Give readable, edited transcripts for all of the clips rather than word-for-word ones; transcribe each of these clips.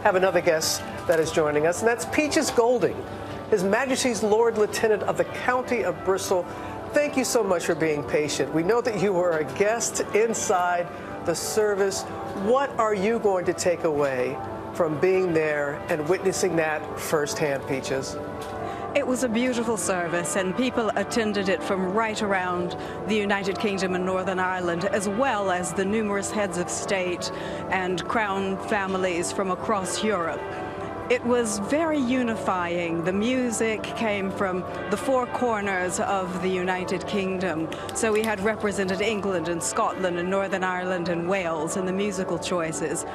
have another guest that is joining us, and that's Peaches Golding, His Majesty's Lord Lieutenant of the County of Bristol. Thank you so much for being patient. We know that you were a guest inside the service. What are you going to take away from being there and witnessing that firsthand, Peaches? It was a beautiful service, and people attended it from right around the United Kingdom and Northern Ireland, as well as the numerous heads of state and crown families from across Europe. It was very unifying. The music came from the four corners of the United Kingdom. So we had represented England and Scotland and Northern Ireland and Wales in the musical choices.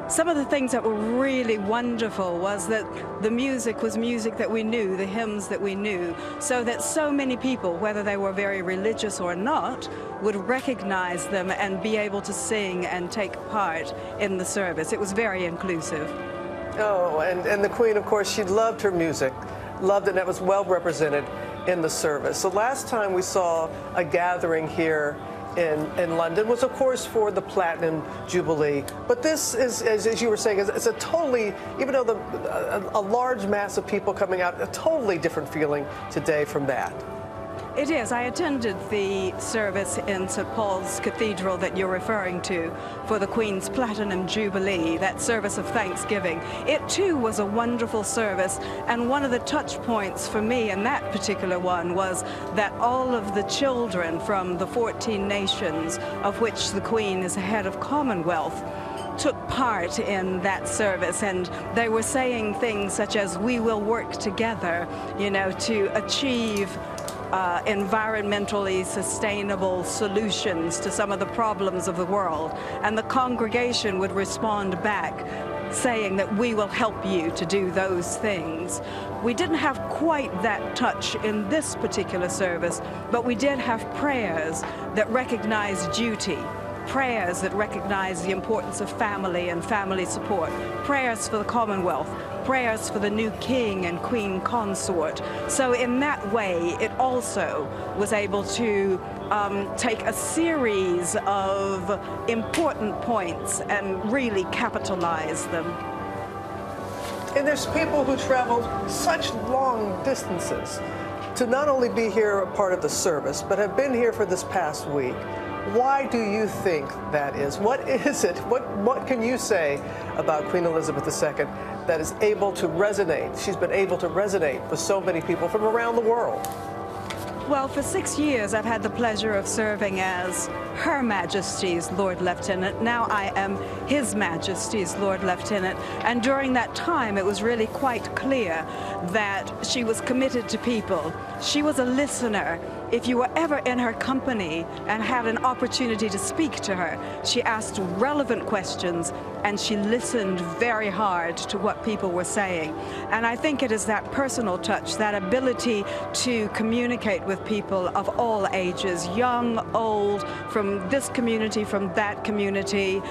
Some of the things that were really wonderful was that the music was music that we knew, the hymns that we knew, so that so many people, whether they were very religious or not, would recognize them and be able to sing and take part in the service. It was very inclusive. Oh, and the Queen, of course, she loved her music, loved it, and it was well represented in the service. So last time we saw a gathering here in London was, of course, for the Platinum Jubilee. But this is, as you were saying, is a totally, even though a large mass of people coming out, a totally different feeling today from that. It is. I attended the service in St. Paul's Cathedral that you're referring to for the Queen's Platinum Jubilee, that service of thanksgiving. It too was a wonderful service, and one of the touch points for me in that particular one was that all of the children from the 14 nations of which the Queen is the head of Commonwealth took part in that service, and they were saying things such as, we will work together, to achieve environmentally sustainable solutions to some of the problems of the world. And the congregation would respond back saying that we will help you to do those things. We didn't have quite that touch in this particular service, but we did have prayers that recognized duty, prayers that recognize the importance of family and family support, prayers for the Commonwealth, prayers for the new King and Queen Consort. So in that way, it also was able to take a series of important points and really capitalize them. And there's people who traveled such long distances to not only be here a part of the service, but have been here for this past week. Why do you think that is? What is it? What can you say about Queen Elizabeth II that is able to resonate? She's been able to resonate with so many people from around the world. Well, for 6 years, I've had the pleasure of serving as Her Majesty's Lord Lieutenant. Now I am His Majesty's Lord Lieutenant. And during that time, it was really quite clear that she was committed to people. She was a listener. If you were ever in her company and had an opportunity to speak to her, she asked relevant questions and she listened very hard to what people were saying. And I think it is that personal touch, that ability to communicate with people of all ages, young, old, from this community, from that community,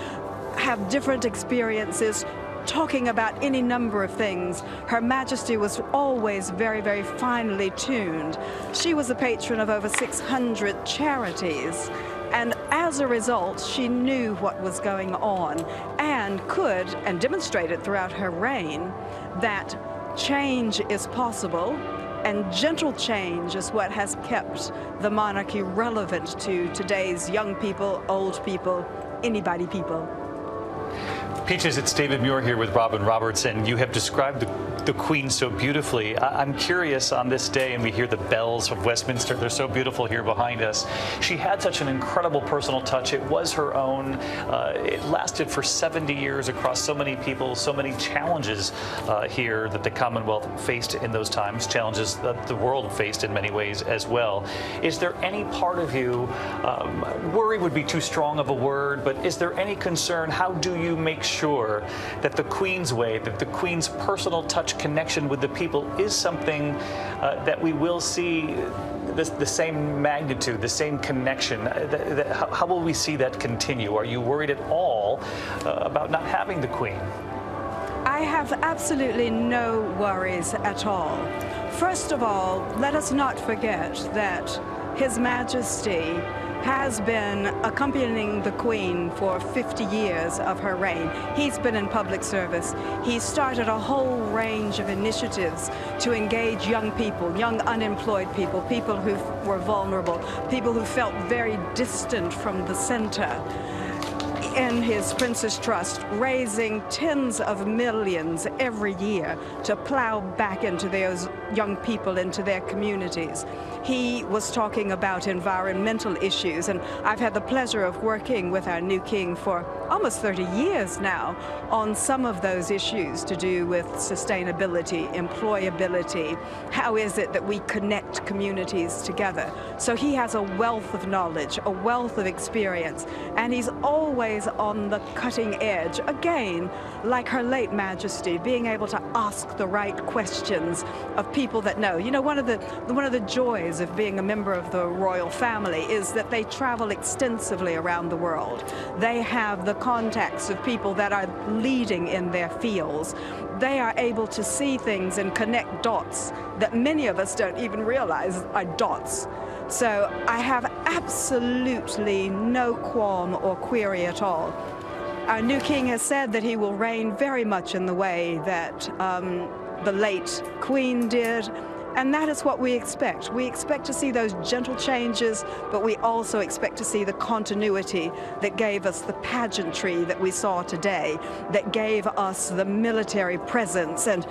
have different experiences, talking about any number of things. Her Majesty was always very, very finely tuned. She was a patron of over 600 charities, and as a result, she knew what was going on and could, and demonstrated throughout her reign, that change is possible, and gentle change is what has kept the monarchy relevant to today's young people, old people, anybody people. Peaches, it's David Muir here with Robin Robertson. You have described the Queen so beautifully. I'm curious, on this day, and we hear the bells of Westminster, they're so beautiful here behind us. She had such an incredible personal touch. It was her own. It lasted for 70 years across so many people, so many challenges here that the Commonwealth faced in those times, challenges that the world faced in many ways as well. Is there any part of you, worry would be too strong of a word, but is there any concern? How do you make sure that the Queen's way, that the Queen's personal touch connection with the people is something that we will see the same magnitude, the same connection? How will we see that continue? Are you worried at all about not having the Queen? I have absolutely no worries at all. First of all, let us not forget that His Majesty has been accompanying the Queen for 50 years of her reign. He's been in public service. He's started a whole range of initiatives to engage young people, young unemployed people, people who were vulnerable, people who felt very distant from the center. In his Prince's Trust, raising tens of millions every year to plow back into those young people, into their communities. He was talking about environmental issues, and I've had the pleasure of working with our new king for almost 30 years now on some of those issues to do with sustainability, employability. How is it that we connect communities together? So he has a wealth of knowledge, a wealth of experience, and he's always on the cutting edge. Again, like Her late Majesty, being able to ask the right questions of people that know. You know, one of the joys of being a member of the royal family is that they travel extensively around the world. They have the contacts of people that are leading in their fields. They are able to see things and connect dots that many of us don't even realize are dots. So I have absolutely no qualm or query at all. Our new king has said that he will reign very much in the way that the late Queen did, and that is what we expect. We expect to see those gentle changes, but we also expect to see the continuity that gave us the pageantry that we saw today, that gave us the military presence, and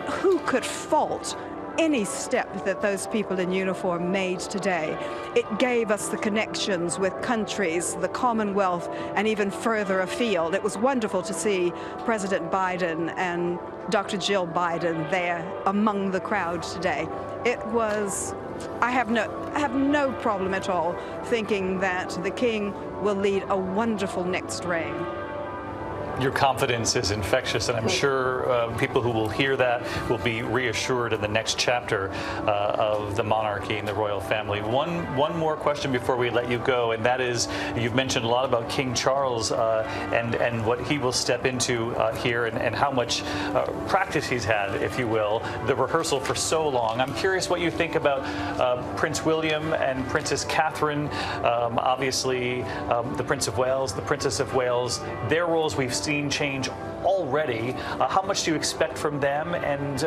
who could fault any step that those people in uniform made today? It gave us the connections with countries, the Commonwealth, and even further afield. It was wonderful to see President Biden and Dr. Jill Biden there among the crowd today. It was, I have no problem at all thinking that the king will lead a wonderful next reign. Your confidence is infectious, and I'm sure people who will hear that will be reassured in the next chapter of the monarchy and the royal family. One more question before we let you go, and that is, you've mentioned a lot about King Charles and what he will step into here, and how much practice he's had, if you will, the rehearsal for so long. I'm curious what you think about Prince William and Princess Catherine, obviously the Prince of Wales, the Princess of Wales, their roles we've seen change already. How much do you expect from them, and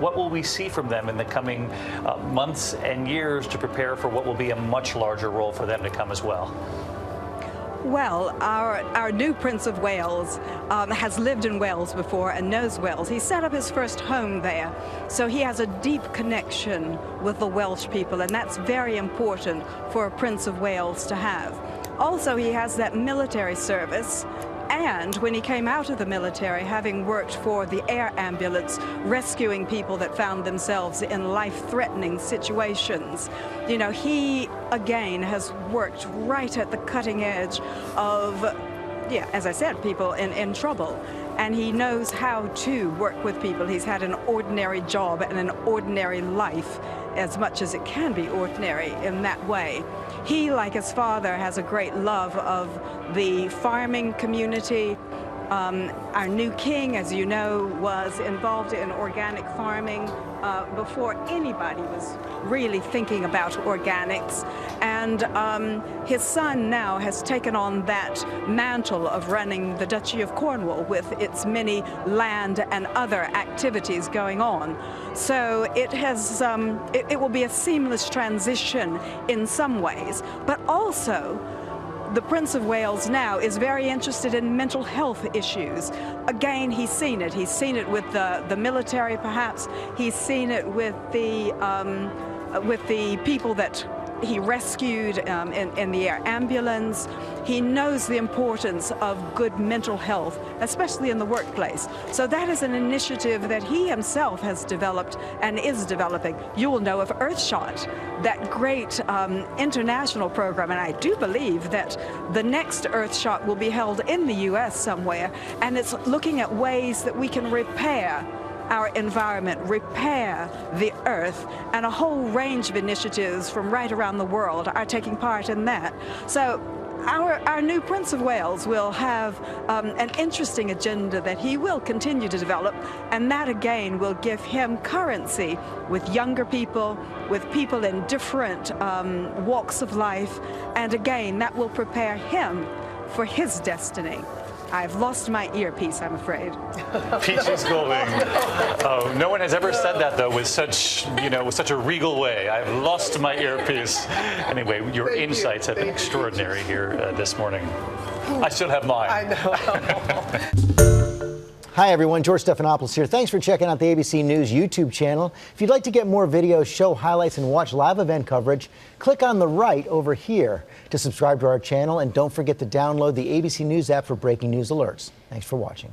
what will we see from them in the coming months and years to prepare for what will be a much larger role for them to come as well? Well, our new Prince of Wales has lived in Wales before and knows Wales. He set up his first home there, so he has a deep connection with the Welsh people, and that's very important for a Prince of Wales to have. Also, he has that military service, and when he came out of the military, having worked for the air ambulance, rescuing people that found themselves in life-threatening situations, you know, he again has worked right at the cutting edge of, yeah, as I said, people in trouble. And he knows how to work with people. He's had an ordinary job and an ordinary life, as much as it can be ordinary in that way. He, like his father, has a great love of the farming community. Our new king, as you know, was involved in organic farming before anybody was really thinking about organics. And his son now has taken on that mantle of running the Duchy of Cornwall with its many land and other activities going on. So it has, it will be a seamless transition in some ways, but also the Prince of Wales now is very interested in mental health issues. Again, he's seen it. He's seen it with the military, perhaps. He's seen it with the people that he rescued in the air ambulance. He knows the importance of good mental health, especially in the workplace. So that is an initiative that he himself has developed and is developing. You will know of Earthshot, that great international program, and I do believe that the next Earthshot will be held in the US somewhere, and it's looking at ways that we can repair our environment, repair the earth, and a whole range of initiatives from right around the world are taking part in that. So our new Prince of Wales will have an interesting agenda that he will continue to develop, and that again will give him currency with younger people, with people in different walks of life, and again that will prepare him for his destiny. I've lost my earpiece, I'm afraid. Peaches Golding. Oh, no one has ever said that though with such, with such a regal way. I've lost my earpiece. Anyway, your insights have been extraordinary here this morning. I still have mine. I know. Hi everyone, George Stephanopoulos here. Thanks for checking out the ABC News YouTube channel. If you'd like to get more videos, show highlights, and watch live event coverage, click on the right over here to subscribe to our channel, and don't forget to download the ABC News app for breaking news alerts. Thanks for watching.